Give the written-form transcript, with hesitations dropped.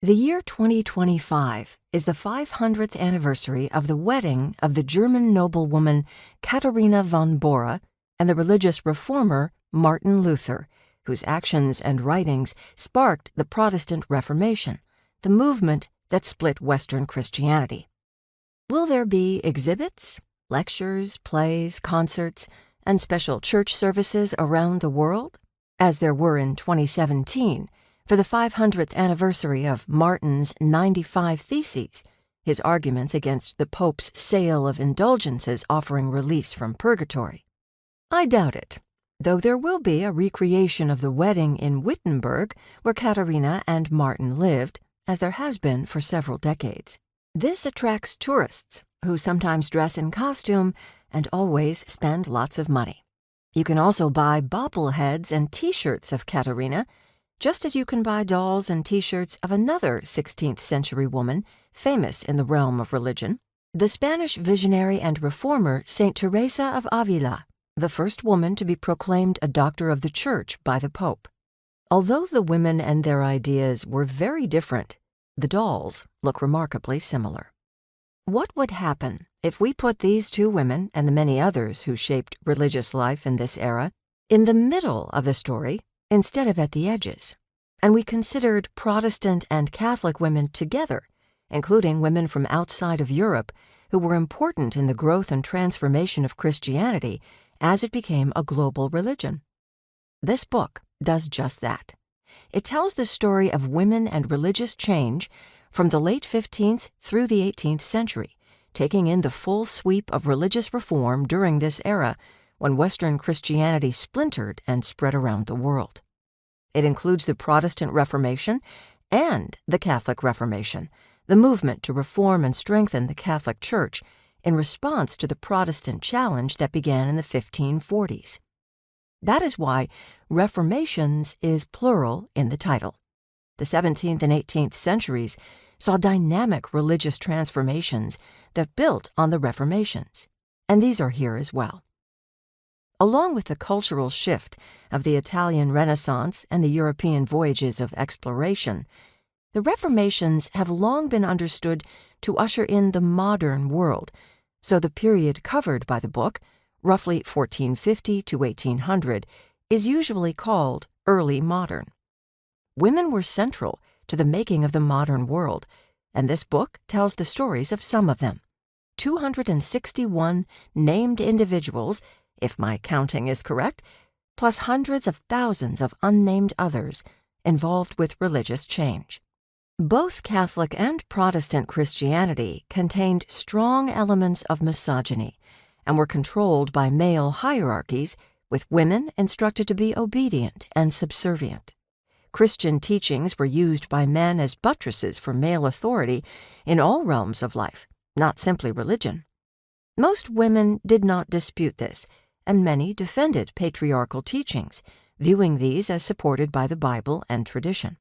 The year 2025 is the 500th anniversary of the wedding of the German noblewoman Katharina von Bora and the religious reformer Martin Luther, whose actions and writings sparked the Protestant Reformation, the movement that split Western Christianity. Will there be exhibits, lectures, plays, concerts, and special church services around the world, as there were in 2017, for the 500th anniversary of Martin's 95 Theses, his arguments against the Pope's sale of indulgences offering release from purgatory? I doubt it, though there will be a recreation of the wedding in Wittenberg, where Katharina and Martin lived, as there has been for several decades. This attracts tourists, who sometimes dress in costume and always spend lots of money. You can also buy bobbleheads and T-shirts of Katharina, just as you can buy dolls and T-shirts of another 16th century woman famous in the realm of religion, the Spanish visionary and reformer Saint Teresa of Avila, the first woman to be proclaimed a doctor of the Church by the Pope. Although the women and their ideas were very different, the dolls look remarkably similar. What would happen if we put these two women and the many others who shaped religious life in this era in the middle of the story instead of at the edges, and we considered Protestant and Catholic women together, including women from outside of Europe who were important in the growth and transformation of Christianity as it became a global religion? This book does just that. It tells the story of women and religious change from the late 15th through the 18th century, taking in the full sweep of religious reform during this era when Western Christianity splintered and spread around the world. It includes the Protestant Reformation and the Catholic Reformation, the movement to reform and strengthen the Catholic Church in response to the Protestant challenge that began in the 1540s. That is why Reformations is plural in the title. The 17th and 18th centuries saw dynamic religious transformations that built on the Reformations, and these are here as well. Along with the cultural shift of the Italian Renaissance and the European voyages of exploration, the Reformations have long been understood to usher in the modern world, so the period covered by the book, roughly 1450 to 1800, is usually called early modern. Women were central to the making of the modern world, and this book tells the stories of some of them. 261 named individuals, if my counting is correct, plus hundreds of thousands of unnamed others involved with religious change. Both Catholic and Protestant Christianity contained strong elements of misogyny and were controlled by male hierarchies, with women instructed to be obedient and subservient. Christian teachings were used by men as buttresses for male authority in all realms of life, not simply religion. Most women did not dispute this, and many defended patriarchal teachings, viewing these as supported by the Bible and tradition.